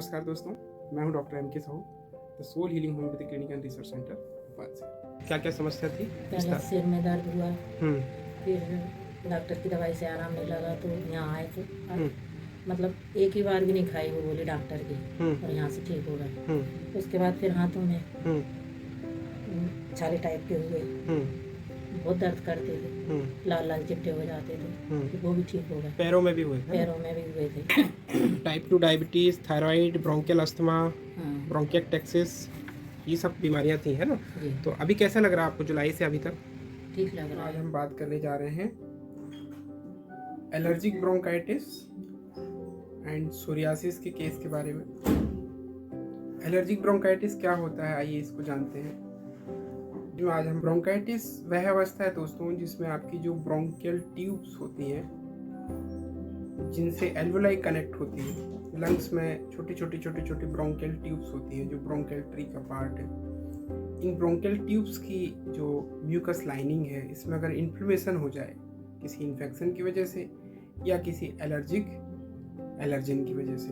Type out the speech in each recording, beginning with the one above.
नमस्कार दोस्तों, मैं हूं doctor M K Sahu, the soul healing homeopathic clinic and research centre Bhopal से। क्या क्या समस्या थी? पहले सिर में दर्द हुआ, हम्म फिर डॉक्टर की दवाई से आराम नहीं लगा तो यहाँ आए तो हम्म मतलब एक ही बार भी नहीं खाई वो गोली डॉक्टर की और यहाँ से ठीक हो गए। हम्म उसके बाद फिर हाथों में हम्म छाले टाइप के हुए, हम्म बहुत दर्द करते थे, लाल लाल चिट्टे हो जाते थे, फिर वो भी ठीक हो गए। पैरों में भी हुए थे? पैरों में भी हुए थे। Type 2 diabetes, thyroid, bronchial asthma, हाँ ब्रोंकिएक्टेक्सिस, ये सब बीमारियां थी, है ना? जी, तो अभी कैसा लग रहा है आपको जुलाई से अभी तक? ठीक लग रहा आज है। हम बात करने जा रहे हैं एलर्जिक ब्रोंकाइटिस एंड सोरियासिस के केस के बारे में। एलर्जिक ब्रोंकाइटिस क्या होता है, आइए इसको जानते हैं। जो आज हम ब्रोंकाइटिस वह अवस्था है दोस्तों जिसमें आपकी जो ब्रोंकियल ट्यूब्स होती हैं जिनसे एल्वोलाई कनेक्ट होती है, लंग्स में छोटी छोटी ब्रोंकियल ट्यूब्स होती हैं जो ब्रोंकियल ट्री का पार्ट है। इन ब्रोंकियल ट्यूब्स की जो म्यूकस लाइनिंग है, इसमें अगर इन्फ्लेमेशन हो जाए किसी इन्फेक्शन की वजह से या किसी एलर्जन की वजह से,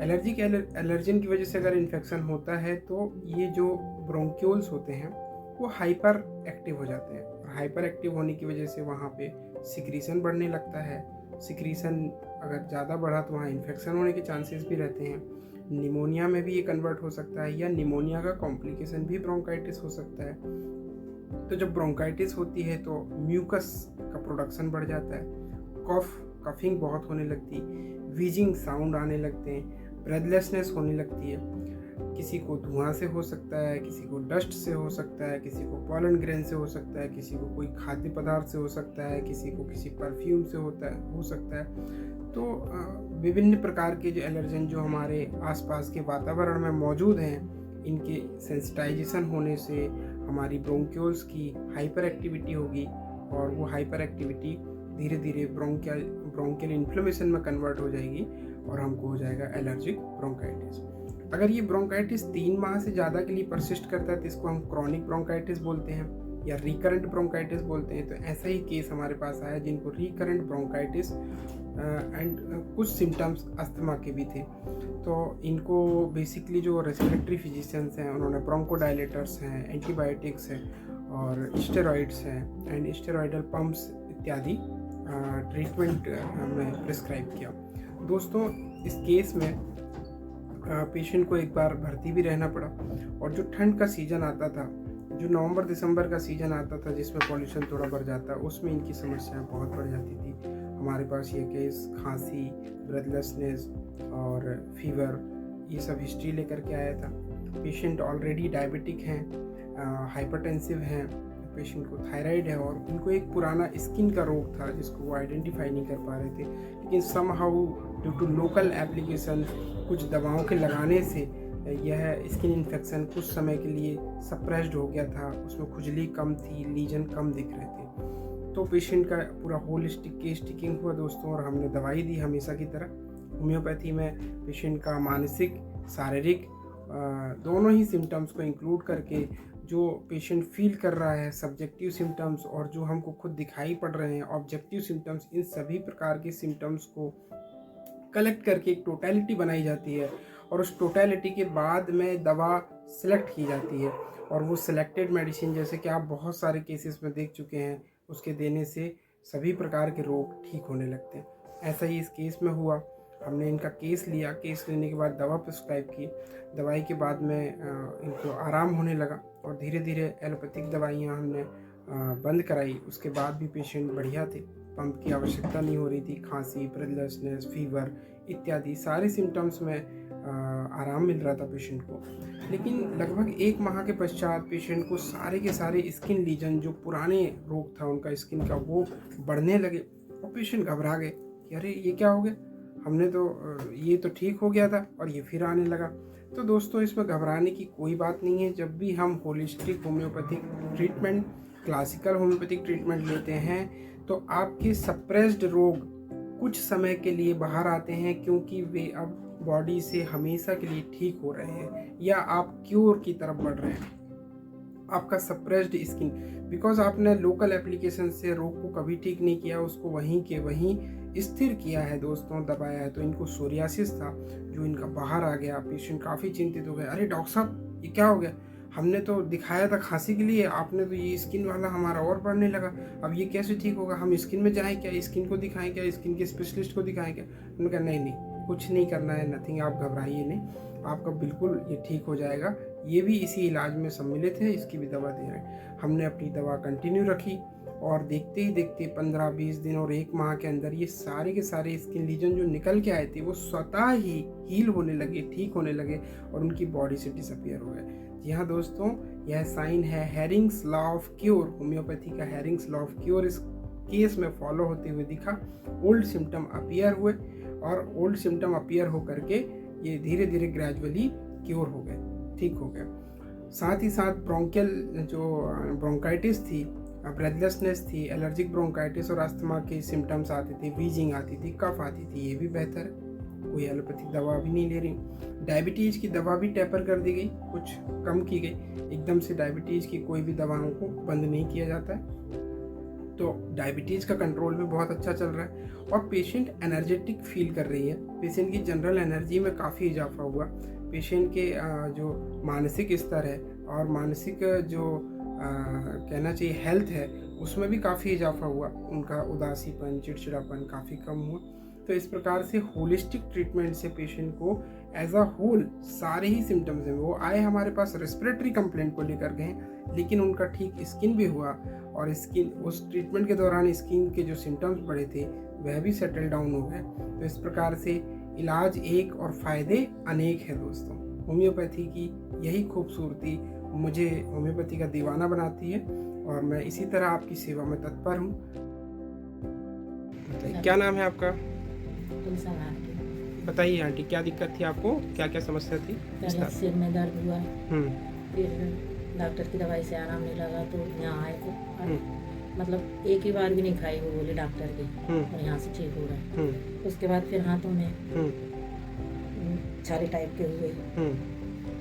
एलर्जन की वजह से अगर इन्फेक्शन होता है तो ये जो ब्रोंक्यूल्स होते हैं वो हाइपर एक्टिव हो जाते हैं और हाइपर एक्टिव होने की वजह से वहाँ पे सिक्रीशन बढ़ने लगता है। सिक्रीशन अगर ज़्यादा बढ़ा तो वहाँ इन्फेक्शन होने के चांसेस भी रहते हैं। निमोनिया में भी ये कन्वर्ट हो सकता है या निमोनिया का कॉम्प्लिकेशन भी ब्रोंकाइटिस हो सकता है। तो जब ब्रोंकाइटिस होती है तो म्यूकस का प्रोडक्शन बढ़ जाता है, कफिंग बहुत होने लगती, वीजिंग साउंड आने लगते हैं, ब्रेथलेसनेस होने लगती है। किसी को धुआं से हो सकता है, किसी को डस्ट से हो सकता है, किसी को पॉलन ग्रेन से हो सकता है, किसी को कोई खाद्य पदार्थ से हो सकता है, किसी को किसी परफ्यूम से हो सकता है। तो विभिन्न प्रकार के जो एलर्जन जो हमारे आसपास के वातावरण में मौजूद हैं, इनके सेंसिटाइजेशन होने से हमारी ब्रोंक्यूल्स की हाइपर एक्टिविटी होगी और वो हाइपर एक्टिविटी धीरे धीरे ब्रोंकियल इन्फ्लेमेशन में कन्वर्ट हो जाएगी और हमको हो जाएगा एलर्जिक ब्रोंकाइटिस। अगर ये ब्रोंकाइटिस 3 माह से ज़्यादा के लिए परसिस्ट करता है तो इसको हम क्रॉनिक ब्रोंकाइटिस बोलते हैं या रिकरेंट ब्रोंकाइटिस बोलते हैं। तो ऐसा ही केस हमारे पास आया जिनको रिकरेंट ब्रोंकाइटिस एंड कुछ सिम्टम्स अस्थमा के भी थे। तो इनको बेसिकली जो रेस्पिरेटरी फिजिशियंस हैं उन्होंने ब्रोंकोडायलेटर्स हैं, एंटीबायोटिक्स हैं और स्टेरॉइड्स हैं एंड स्टेरॉइडल पंप्स इत्यादि ट्रीटमेंट में प्रिस्क्राइब किया। दोस्तों इस केस में पेशेंट को एक बार भर्ती भी रहना पड़ा और जो ठंड का सीज़न आता था, जो नवंबर दिसंबर का सीज़न आता था जिसमें पॉल्यूशन थोड़ा बढ़ जाता, उसमें इनकी समस्याएं बहुत बढ़ जाती थी। हमारे पास ये केस खांसी, ब्रेथलेसनेस और फीवर ये सब हिस्ट्री लेकर के आया था। पेशेंट ऑलरेडी डायबिटिक हैं, हाइपरटेंसिव हैं, पेशेंट को थायराइड है और उनको एक पुराना स्किन का रोग था जिसको वो आइडेंटिफाई नहीं कर पा रहे थे। लेकिन somehow due to local application, कुछ दवाओं के लगाने से यह स्किन इन्फेक्शन कुछ समय के लिए सप्रेस्ड हो गया था, उसमें खुजली कम थी, लीजन कम दिख रहे थे। तो पेशेंट का पूरा होलिस्टिक केस टेकिंग हुआ दोस्तों और हमने दवाई दी हमेशा की तरह। होम्योपैथी में पेशेंट का मानसिक, शारीरिक दोनों ही सिम्टम्स को इंक्लूड करके जो पेशेंट फील कर रहा है, सब्जेक्टिव सिम्टम्स और जो हमको खुद दिखाई पड़ रहे हैं ऑब्जेक्टिव सिम्टम्स, इन सभी प्रकार के सिम्टम्स को कलेक्ट करके एक टोटलिटी बनाई जाती है और उस टोटलिटी के बाद में दवा सिलेक्ट की जाती है और वो सिलेक्टेड मेडिसिन, जैसे कि आप बहुत सारे केसेस में देख चुके हैं, उसके देने से सभी प्रकार के रोग ठीक होने लगते हैं। ऐसा ही इस केस में हुआ। हमने इनका केस लिया, केस लेने के बाद दवा प्रिस्क्राइब की, दवाई के बाद में इनको आराम होने लगा और धीरे धीरे एलोपैथिक दवाइयाँ हमने बंद कराई। उसके बाद भी पेशेंट बढ़िया थे, पंप की आवश्यकता नहीं हो रही थी, खांसी, ब्रेथलेसनेस, फीवर इत्यादि सारे सिम्टम्स में आराम मिल रहा था पेशेंट को। लेकिन लगभग 1 माह के पश्चात पेशेंट को सारे के सारे स्किन लीजन, जो पुराने रोग था उनका स्किन का, वो बढ़ने लगे और पेशेंट घबरा गए कि अरे ये क्या हो गया, हमने तो ये तो ठीक हो गया था और ये फिर आने लगा। तो दोस्तों इसमें घबराने की कोई बात नहीं है। जब भी हम holistic homeopathic treatment, classical homeopathic treatment लेते हैं तो आपके सप्रेस्ड रोग कुछ समय के लिए बाहर आते हैं क्योंकि वे अब बॉडी से हमेशा के लिए ठीक हो रहे हैं या आप क्योर की तरफ बढ़ रहे हैं। आपका सप्रेस्ड स्किन, बिकॉज आपने लोकल एप्लीकेशन से रोग को कभी ठीक नहीं किया, उसको वहीं के वहीं स्थिर किया है दोस्तों, दबाया है। तो इनको सोरियासिस था जो इनका बाहर आ गया। पेशेंट काफ़ी चिंतित हो गए, अरे डॉक्टर साहब ये क्या हो गया, हमने तो दिखाया था खांसी के लिए, आपने तो ये स्किन वाला हमारा और बढ़ने लगा, अब ये कैसे ठीक होगा, हम स्किन में जाएँ क्या, स्किन को दिखाएं क्या, स्किन के स्पेशलिस्ट को दिखाएं क्या। उन्होंने कहा नहीं कुछ नहीं करना है, नथिंग, आप घबराइए नहीं, आपका बिल्कुल ये ठीक हो जाएगा। ये भी इसी इलाज में सम्मिलित है, इसकी भी दवा दे रहे हैं। हमने अपनी दवा कंटिन्यू रखी और देखते ही देखते 15-20 दिन और 1 माह के अंदर ये सारे के सारे स्किन लीजन जो निकल के आए थे वो स्वतः ही हील होने लगे, ठीक होने लगे और उनकी बॉडी से डिसअपियर हो गए। जी हाँ दोस्तों, यह साइन है Hering's law of cure, homeopathy का हेरिंग्स लॉ ऑफ क्योर इस केस में फॉलो होते हुए दिखा। ओल्ड सिम्टम अपीयर हुए और ओल्ड सिम्टम अपीयर हो करके ये धीरे धीरे ग्रेजुअली क्योर हो गए, ठीक हो गए। साथ ही साथ ब्रोंकियल जो ब्रोंकाइटिस थी, ब्रेथलेसनेस थी, एलर्जिक ब्रोंकाइटिस और अस्थमा के सिम्टम्स आते थे, वीजिंग आती थी, कफ आती थी, ये भी बेहतर है, कोई एलोपैथिक दवा भी नहीं ले रही। डायबिटीज़ की दवा भी टेपर कर दी गई, कुछ कम की गई, एकदम से डायबिटीज़ की कोई भी दवाओं को बंद नहीं किया जाता है। तो डायबिटीज़ का कंट्रोल भी बहुत अच्छा चल रहा है और पेशेंट एनर्जेटिक फील कर रही है। पेशेंट की जनरल एनर्जी में काफ़ी इजाफा हुआ। पेशेंट के जो मानसिक स्तर है और मानसिक जो कहना चाहिए हेल्थ है उसमें भी काफ़ी इजाफा हुआ। उनका उदासीपन, चिड़चिड़ापन काफ़ी कम हुआ। तो इस प्रकार से होलिस्टिक ट्रीटमेंट से पेशेंट को एज अ होल सारे ही सिम्टम्स हैं, वो आए हमारे पास रेस्पिरेटरी कंप्लेंट को लेकर गए, लेकिन उनका ठीक स्किन भी हुआ और स्किन उस ट्रीटमेंट के दौरान स्किन के जो सिम्टम्स बढ़े थे वह भी सेटल डाउन हो गए। तो इस प्रकार से इलाज एक और फ़ायदे अनेक है दोस्तों। होम्योपैथी की यही खूबसूरती मुझे होम्योपैथी का दीवाना बनाती है और मैं इसी तरह आपकी सेवा में तत्पर हूँ। क्या नाम है आपका? बताइए आंटी, क्या दिक्कत थी आपको, क्या क्या समस्या थी? सिर में दर्द हुआ, फिर डॉक्टर की दवाई से आराम नहीं लगा तो यहाँ आए तो मतलब एक ही बार भी नहीं खाई वो बोले डॉक्टर की, और यहाँ से ठीक हो रहा। उसके बाद फिर हाथों में छाले टाइप के हुए,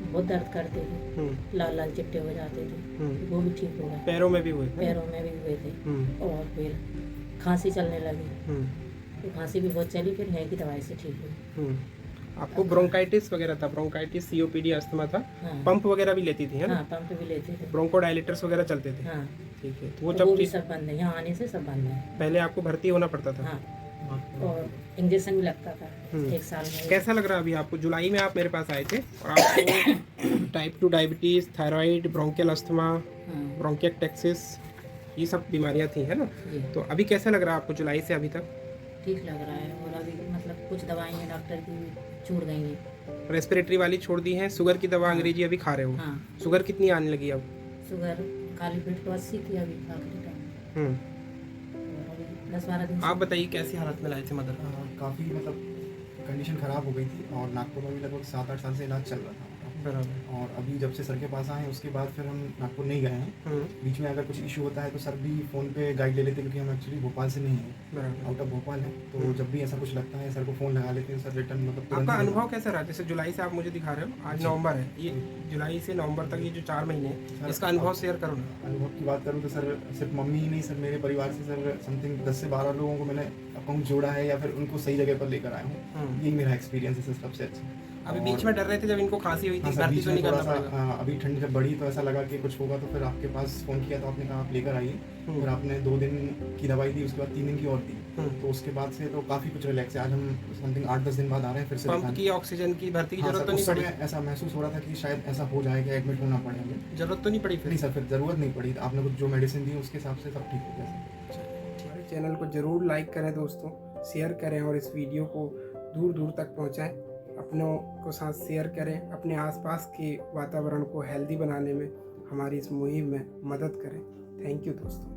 बहुत दर्द करते थे, लाल लाल चिट्टे हो जाते थे, वो भी ठीक हो गए। पैरों में भी हुए थे? पैरों में भी हुए थे। और फिर खांसी चलने लगी, तो खांसी भी बहुत चली, फिर है की दवाई से ठीक हुई। आपको ब्रोंकाइटिस वगैरह था, ब्रोंकाइटिस, सीओपीडी, अस्थमा था? हाँ। पंप वगैरह भी लेती थी है ना? हाँ, पंप भी लेते थे। ब्रोंकोडायलेटर्स वगैरह चलते थे? हाँ। ठीक है, तो वो जब भी सब बंद है, यहाँ आने से सब बंद है। पहले आपको भर्ती होना पड़ता था? हाँ, और इंजेक्शन भी लगता था 1 साल में। कैसा लग रहा है अभी आपको? जुलाई में आप मेरे पास आए थे और आपको type 2 diabetes, thyroid, bronchial asthma, bronchiectasis, ये सब बीमारियां थी है ना? तो अभी कैसा लग रहा है आपको जुलाई से अभी तक? ठीक लग रहा है, और अभी मतलब कुछ दवाइयाँ डॉक्टर की छूट गई हैं। रेस्पिरेटरी वाली छोड़ दी हैं, शुगर की दवा अंग्रेजी अभी खा रहे हो? हाँ। शुगर कितनी आने लगी अब? शुगर खाली पेट तो 80 थी अभी आखिरी टाइम। 10-12 दिन। आप बताइए कैसी हालत में लाए थे मदर? काफ़ी मतलब कंडीशन ख़राब हो गई थी और नागपुर में भी लगभग 7-8 साल से इलाज चल रहा था। और अभी जब से सर के पास आए हैं उसके बाद फिर हम नागपुर नहीं गए हैं। बीच में अगर कुछ इशू होता है तो सर भी फ़ोन पे गाइड ले लेते हैं, क्योंकि हम एक्चुअली भोपाल से नहीं हैं, आउट ऑफ भोपाल है। तो जब भी ऐसा कुछ लगता है सर को फ़ोन लगा लेते हैं, सर रिटर्न मतलब। आपका अनुभव कैसा रहा? जैसे जुलाई से आप मुझे दिखा रहे हो, आज नवंबर है, ये जुलाई से नवंबर तक ये जो 4 महीने हैं, इसका अनुभव शेयर करो ना। अनुभव की बात करूँ तो सर सिर्फ मम्मी ही नहीं, सर मेरे परिवार से सर समथिंग 10 से 12 लोगों को मैंने अकाउंट जोड़ा है या फिर उनको सही जगह पर लेकर आया हूँ। यही मेरा एक्सपीरियंस है सर सबसे अच्छा। अभी बीच में डर रहे थे जब इनको खांसी हुई थी, भर्ती तो नहीं करना पड़ेगा? अभी ठंड जब बढ़ी तो ऐसा लगा कि कुछ होगा, तो फिर आपके पास फ़ोन किया तो आपने कहा आप लेकर आइए। फिर आपने 2 दिन की दवाई दी, उसके बाद 3 दिन की और दी, तो उसके बाद से तो काफ़ी कुछ रिलैक्स है। आज हम समथिंग 8-10 दिन बाद आ रहे हैं फिर से। पंप की, ऑक्सीजन की भर्ती की जरूरत तो नहीं पड़ी? ऐसा महसूस हो रहा था कि शायद ऐसा हो जाएगा, एडमिट होना पड़े हमें। जरूरत तो नहीं पड़ी फिर? नहीं सर, फिर ज़रूरत नहीं पड़ी। आपने कुछ जो मेडिसिन दी उसके हिसाब से सब ठीक हो गया। हमारे चैनल को ज़रूर लाइक करें दोस्तों, शेयर करें और इस वीडियो को दूर दूर तक पहुँचाएँ। अपनों को साथ शेयर करें, अपने आसपास के वातावरण को हेल्दी बनाने में हमारी इस मुहिम में मदद करें। थैंक यू दोस्तों।